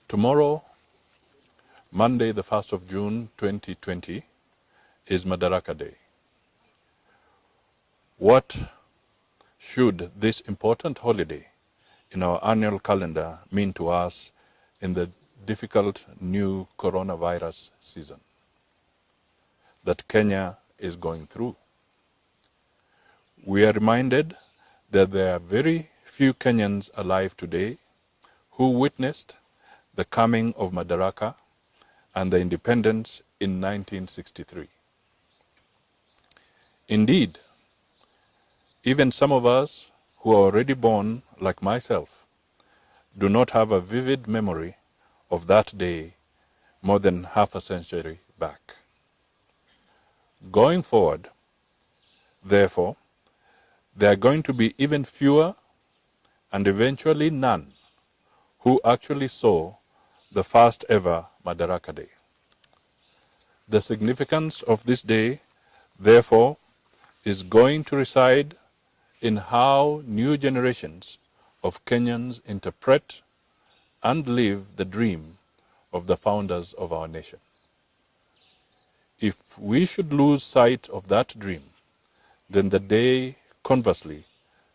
Tomorrow, Monday, the 1st of June 2020, is Madaraka Day. What should this important holiday in our annual calendar mean to us in the difficult new coronavirus season that Kenya is going through? We are reminded that there are very few Kenyans alive today who witnessed the coming of Madaraka and the independence in 1963. Indeed, even some of us who are already born, like myself, do not have a vivid memory of that day more than half a century back. Going forward, therefore, there are going to be even fewer and eventually none who actually saw the first ever Madaraka Day. The significance of this day, therefore, is going to reside in how new generations of Kenyans interpret and live the dream of the founders of our nation. If we should lose sight of that dream, then the day, conversely,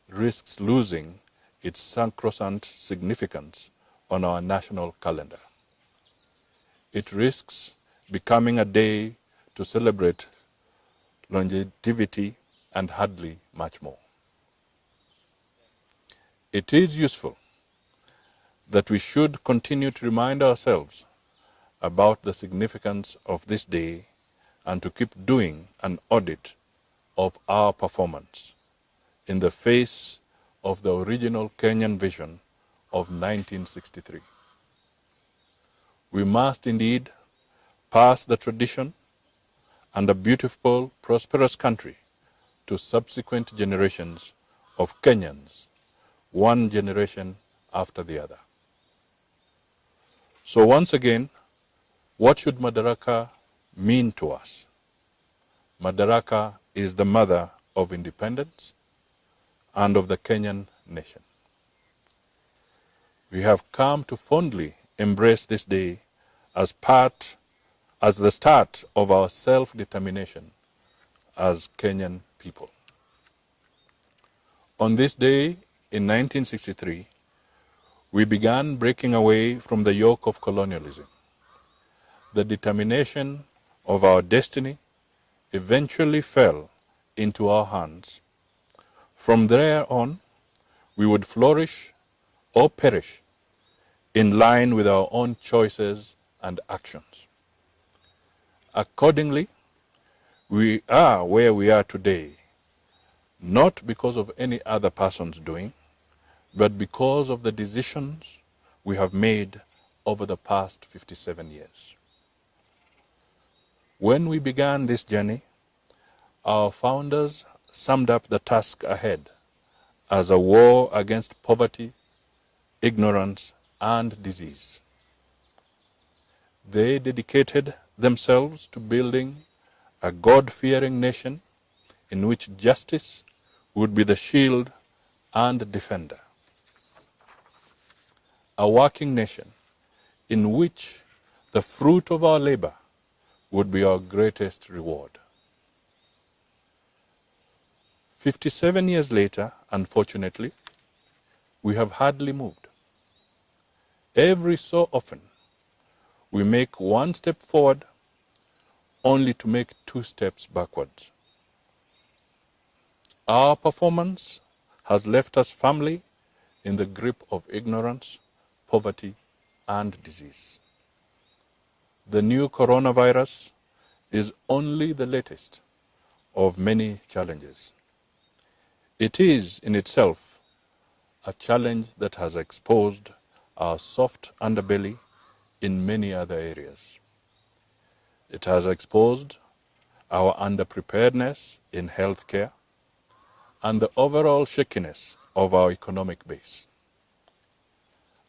risks losing its sacrosanct significance on our national calendar. It risks becoming a day to celebrate longevity and hardly much more. It is useful that we should continue to remind ourselves about the significance of this day and to keep doing an audit of our performance in the face of the original Kenyan vision of 1963. We must indeed pass the tradition and a beautiful, prosperous country to subsequent generations of Kenyans, one generation after the other. So once again, what should Madaraka mean to us? Madaraka is the mother of independence and of the Kenyan nation. We have come to fondly embrace this day as the start of our self-determination as Kenyan people. On this day in 1963, we began breaking away from the yoke of colonialism. The determination of our destiny eventually fell into our hands. From there on, we would flourish or perish in line with our own choices and actions. Accordingly, we are where we are today, not because of any other person's doing, but because of the decisions we have made over the past 57 years. When we began this journey, our founders summed up the task ahead as a war against poverty, ignorance, and disease. They dedicated themselves to building a God-fearing nation in which justice would be the shield and defender. A working nation in which the fruit of our labor would be our greatest reward. 57 years later, unfortunately, we have hardly moved. Every so often, we make one step forward only to make two steps backwards. Our performance has left us firmly in the grip of ignorance, poverty, and disease. The new coronavirus is only the latest of many challenges. It is in itself a challenge that has exposed our soft underbelly in many other areas. It has exposed our underpreparedness in healthcare and the overall shakiness of our economic base.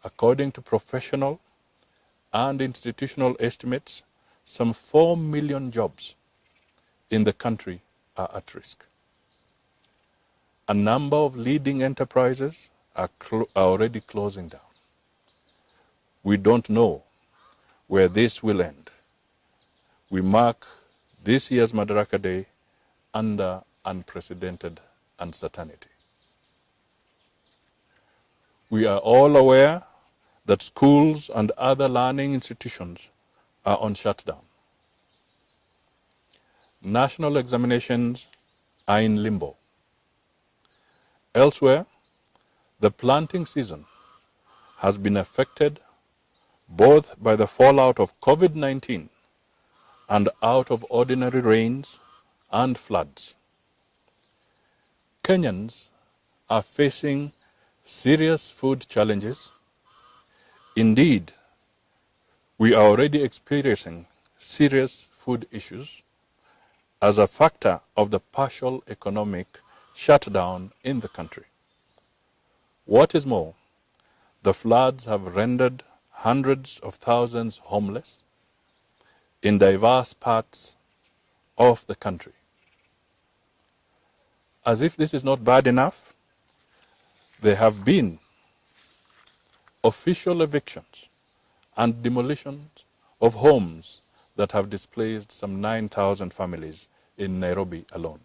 According to professional and institutional estimates, some 4 million jobs in the country are at risk. A number of leading enterprises are already closing down. We don't know where this will end. We mark this year's Madaraka Day under unprecedented uncertainty. We are all aware that schools and other learning institutions are on shutdown. National examinations are in limbo. Elsewhere, the planting season has been affected both by the fallout of COVID-19 and out of ordinary rains and floods. Kenyans are facing serious food challenges. Indeed, we are already experiencing serious food issues as a factor of the partial economic shutdown in the country. What is more, the floods have rendered hundreds of thousands homeless in diverse parts of the country. As if this is not bad enough, there have been official evictions and demolitions of homes that have displaced some 9,000 families in Nairobi alone.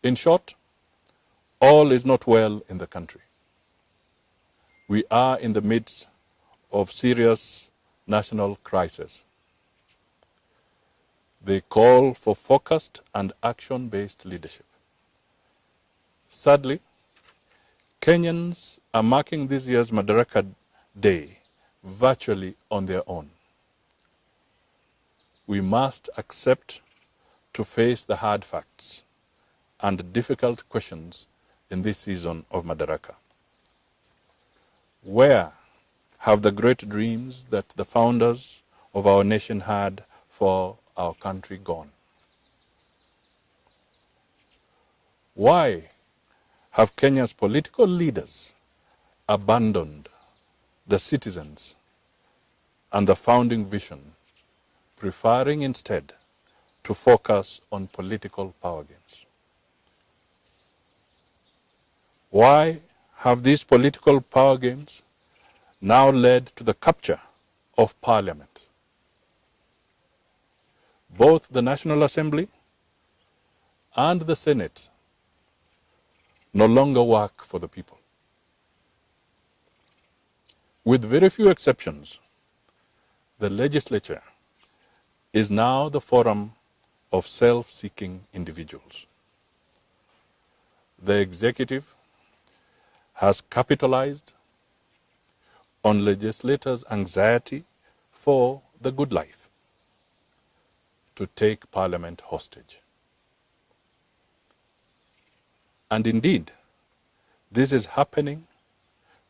In short, all is not well in the country. We are in the midst of serious national crisis. They call for focused and action-based leadership. Sadly, Kenyans are marking this year's Madaraka Day virtually on their own. We must accept to face the hard facts and difficult questions in this season of Madaraka. Where have the great dreams that the founders of our nation had for our country gone? Why have Kenya's political leaders abandoned the citizens and the founding vision, preferring instead to focus on political power games? Why have these political power games now led to the capture of Parliament? Both the National Assembly and the Senate no longer work for the people. With very few exceptions, the legislature is now the forum of self-seeking individuals. The executive has capitalized on legislators' anxiety for the good life to take Parliament hostage. And indeed, this is happening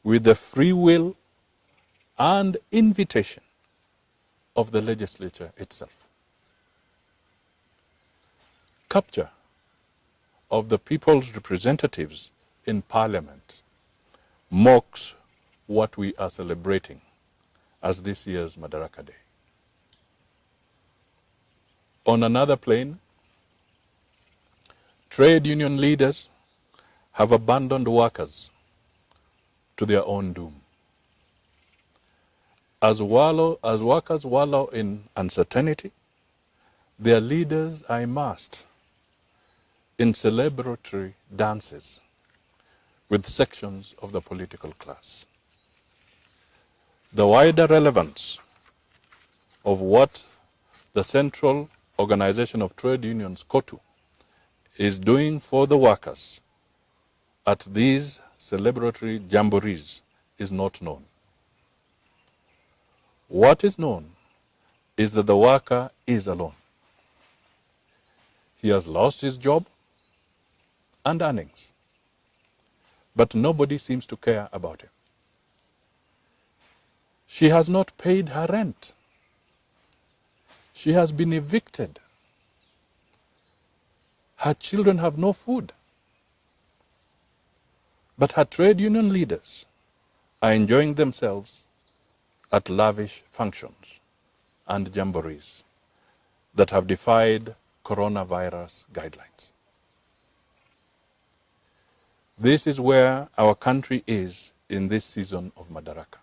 with the free will and invitation of the legislature itself. Capture of the people's representatives in Parliament mocks what we are celebrating as this year's Madaraka Day. On another plane, trade union leaders have abandoned workers to their own doom. As workers wallow in uncertainty, their leaders are immersed in celebratory dances with sections of the political class. The wider relevance of what the Central Organization of Trade Unions, COTU, is doing for the workers at these celebratory jamborees is not known. What is known is that the worker is alone. He has lost his job and earnings, but nobody seems to care about him. She has not paid her rent. She has been evicted. Her children have no food. But her trade union leaders are enjoying themselves at lavish functions and jamborees that have defied coronavirus guidelines. This is where our country is in this season of Madaraka.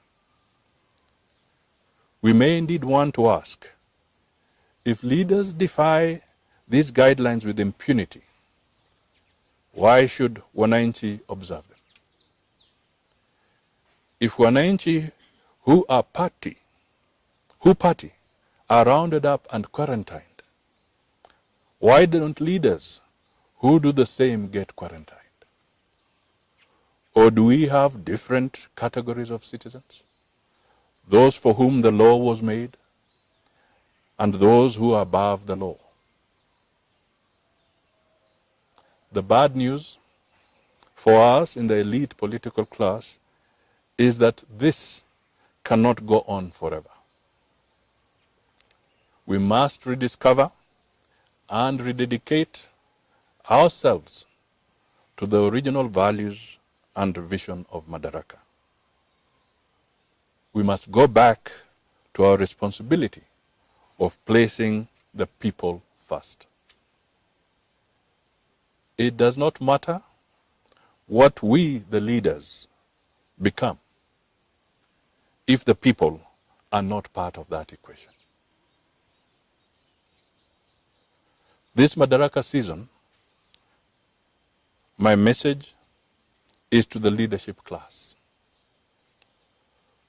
We may indeed want to ask, if leaders defy these guidelines with impunity, why should wananchi observe them? If wananchi who party are rounded up and quarantined, why don't leaders who do the same get quarantined? Or do we have different categories of citizens? Those for whom the law was made, and those who are above the law. The bad news for us in the elite political class is that this cannot go on forever. We must rediscover and rededicate ourselves to the original values and vision of Madaraka. We must go back to our responsibility of placing the people first. It does not matter what we, the leaders, become if the people are not part of that equation. This Madaraka season, my message is to the leadership class.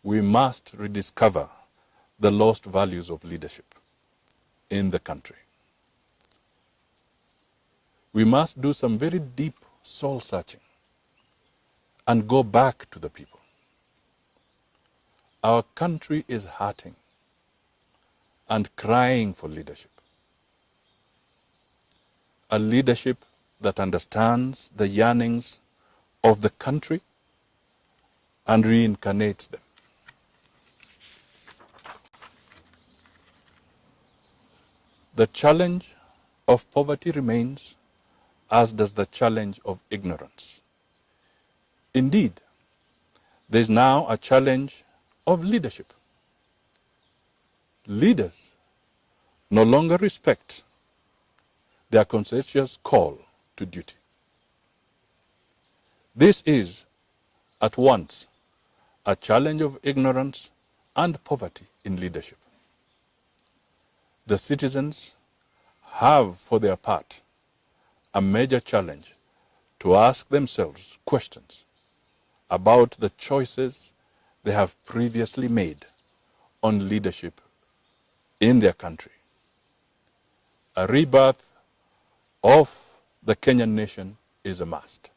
We must rediscover the lost values of leadership in the country. We must do some very deep soul searching and go back to the people. Our country is hurting and crying for leadership. A leadership that understands the yearnings of the country and reincarnates them. The challenge of poverty remains, as does the challenge of ignorance. Indeed, there is now a challenge of leadership. Leaders no longer respect their conscientious call to duty. This is at once a challenge of ignorance and poverty in leadership. The citizens have, for their part, a major challenge to ask themselves questions about the choices they have previously made on leadership in their country. A rebirth of the Kenyan nation is a must.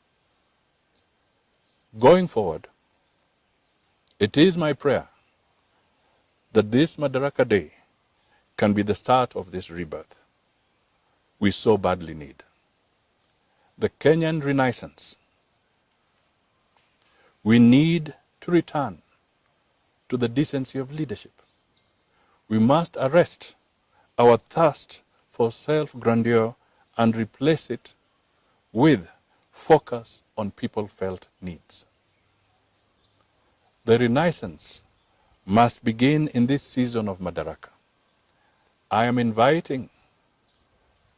Going forward, it is my prayer that this Madaraka Day can be the start of this rebirth we so badly need. The Kenyan Renaissance. We need to return to the decency of leadership. We must arrest our thirst for self-grandeur and replace it with focus on people-felt needs. The Renaissance must begin in this season of Madaraka. I am inviting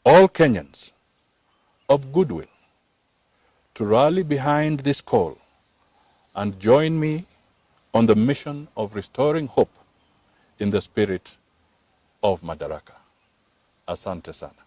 all Kenyans of goodwill to rally behind this call and join me on the mission of restoring hope in the spirit of Madaraka. Asante sana.